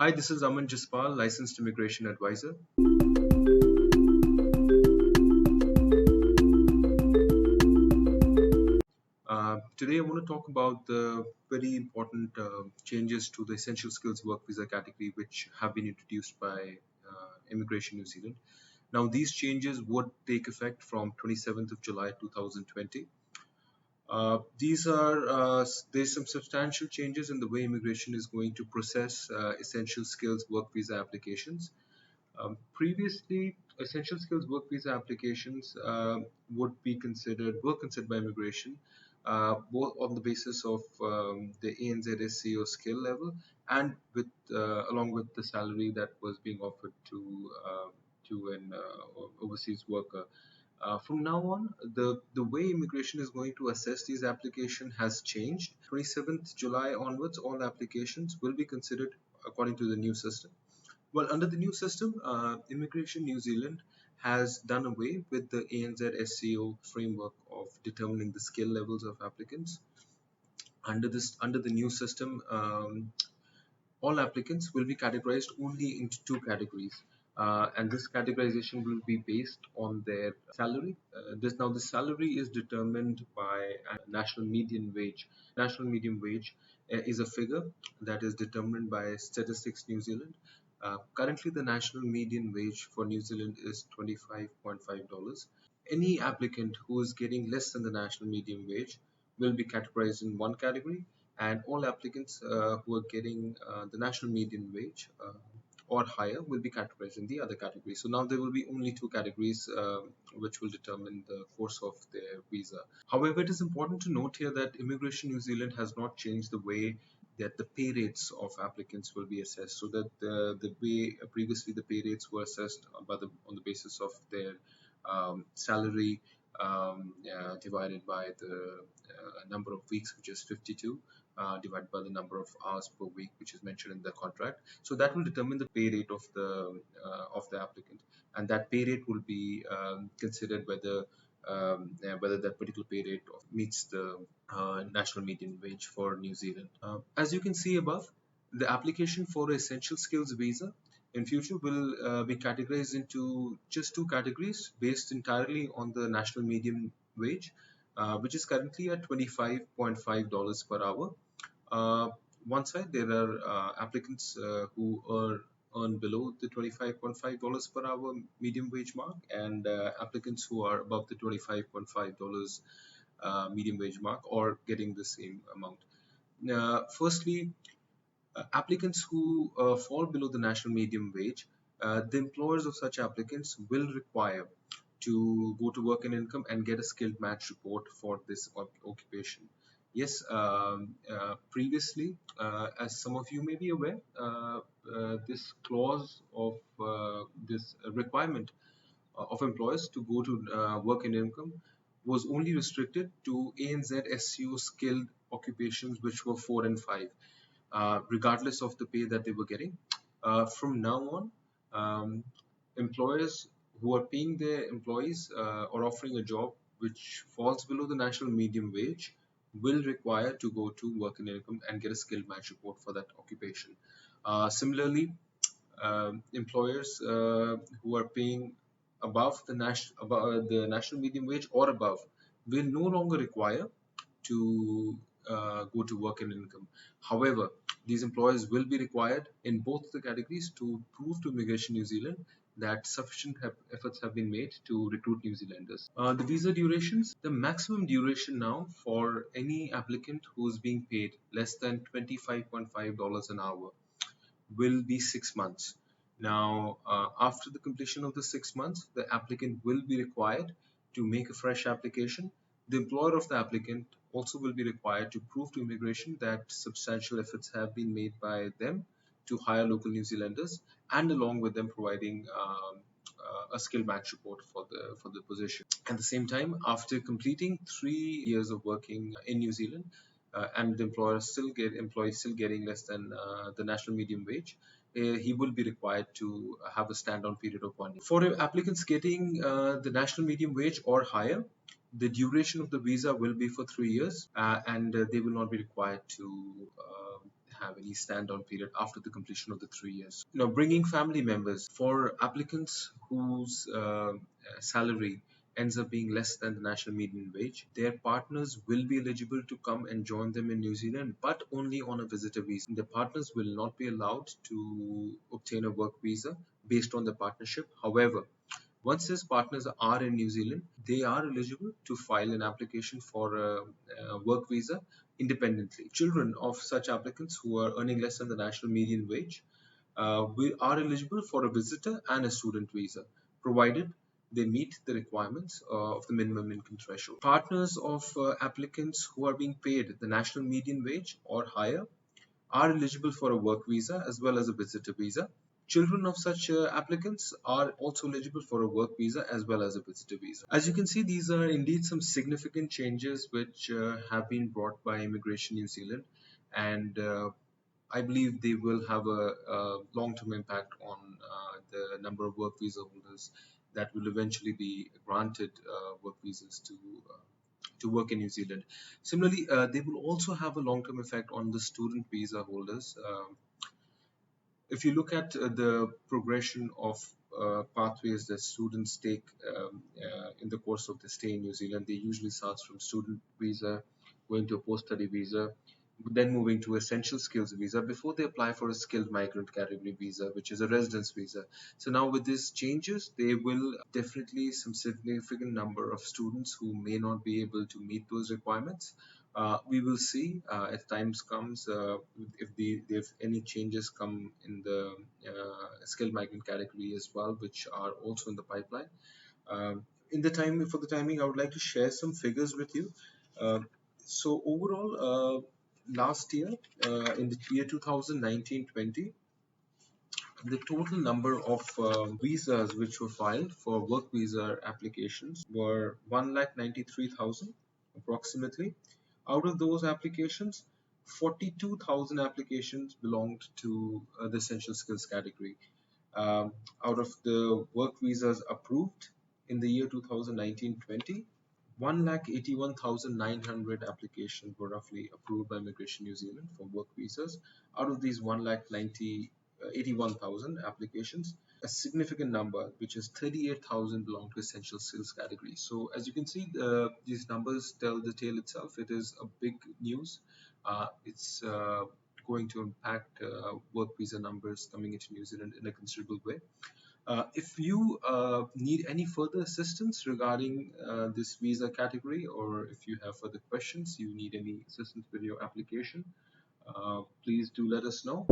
Hi, this is Aman Jaspal, licensed immigration advisor. Today, I want to talk about the very important changes to the essential skills work visa category, which have been introduced by Immigration New Zealand. Now, these changes would take effect from 27th of July 2020. There's some substantial changes in the way immigration is going to process essential skills work visa applications. Previously, essential skills work visa applications were considered by immigration both on the basis of the ANZ skill level and with along with the salary that was being offered to an overseas worker. From now on, the way immigration is going to assess these applications has changed. 27th July onwards, all applications will be considered according to the new system. Well, under the new system, Immigration New Zealand has done away with the ANZ framework of determining the skill levels of applicants. Under the new system, all applicants will be categorized only into two categories. And this categorization will be based on their salary. The salary is determined by a national median wage. National median wage is a figure that is determined by Statistics New Zealand. Currently, the national median wage for New Zealand is $25.5. Any applicant who is getting less than the national median wage will be categorized in one category, and all applicants who are getting the national median wage or higher will be categorized in the other category. So now there will be only two categories which will determine the course of their visa. However, it is important to note here that Immigration New Zealand has not changed the way that the pay rates of applicants will be assessed. So that the way previously the pay rates were assessed on the basis of their salary divided by the number of weeks, which is 52, divided by the number of hours per week, which is mentioned in the contract. So that will determine the pay rate of the applicant, and that pay rate will be considered whether that particular pay rate meets the national median wage for New Zealand. As you can see above, the application for essential skills visa in future will be categorized into just two categories based entirely on the national median wage, which is currently at $25.5 per hour. Uh, One side, there are applicants who earn below the $25.5 per hour medium wage mark, and applicants who are above the $25.5 medium wage mark or getting the same amount. Firstly, applicants who fall below the national medium wage, the employers of such applicants will require to go to work and income and get a skilled match report for this occupation. Yes, previously, as some of you may be aware, this clause of this requirement of employers to go to work and income was only restricted to ANZ skilled occupations, which were 4 and 5, regardless of the pay that they were getting. From now on, employers who are paying their employees or offering a job which falls below the national medium wage will require to go to work and income and get a skill match report for that occupation. Similarly, employers who are paying above the national medium wage or above will no longer require to go to work and income. However, these employers will be required in both the categories to prove to Immigration New Zealand that sufficient efforts have been made to recruit New Zealanders. The visa durations, the maximum duration now for any applicant who is being paid less than $25.5 an hour will be 6 months. Now, after the completion of the 6 months, the applicant will be required to make a fresh application. The employer of the applicant also will be required to prove to immigration that substantial efforts have been made by them to hire local New Zealanders, and along with them providing a skill match report for the position. At the same time, after completing 3 years of working in New Zealand, and the employee still getting less than the national medium wage, he will be required to have a stand-on period of 1 year. For applicants getting the national medium wage or higher, the duration of the visa will be for 3 years, and they will not be required to have any stand-on period after the completion of the 3 years. Now, bringing family members for applicants whose salary ends up being less than the national median wage, their partners will be eligible to come and join them in New Zealand, but only on a visitor visa. The partners will not be allowed to obtain a work visa based on the partnership. However, once his partners are in New Zealand, they are eligible to file an application for a work visa independently. Children of such applicants who are earning less than the national median wage we are eligible for a visitor and a student visa, provided they meet the requirements of the minimum income threshold. Partners of applicants who are being paid the national median wage or higher are eligible for a work visa as well as a visitor visa. Children of such applicants are also eligible for a work visa as well as a visitor visa. As you can see, these are indeed some significant changes which have been brought by Immigration New Zealand, and I believe they will have a long-term impact on the number of work visa holders that will eventually be granted work visas to work in New Zealand. Similarly, they will also have a long-term effect on the student visa holders. If you look at the progression of pathways that students take in the course of the stay in New Zealand, they usually start from student visa, going to a post-study visa, then moving to essential skills visa before they apply for a skilled migrant category visa, which is a residence visa. So now with these changes, there will definitely some significant number of students who may not be able to meet those requirements. We will see as times comes if any changes come in the skilled migrant category as well, which are also in the pipeline. In the time for the timing, I would like to share some figures with you. Uh, so overall, last year, in the year 2019-20, the total number of visas which were filed for work visa applications were 1,93,000 approximately. Out of those applications, 42,000 applications belonged to the essential skills category. Out of the work visas approved in the year 2019-20, 1,81,900 applications were roughly approved by Immigration New Zealand for work visas. Out of these 1,81,000 applications, a significant number, which is 38,000, belong to essential skills category. So as you can see, these numbers tell the tale itself. It is a big news. It's going to impact work visa numbers coming into New Zealand in a considerable way. If you need any further assistance regarding this visa category, or if you have further questions, you need any assistance with your application, please do let us know.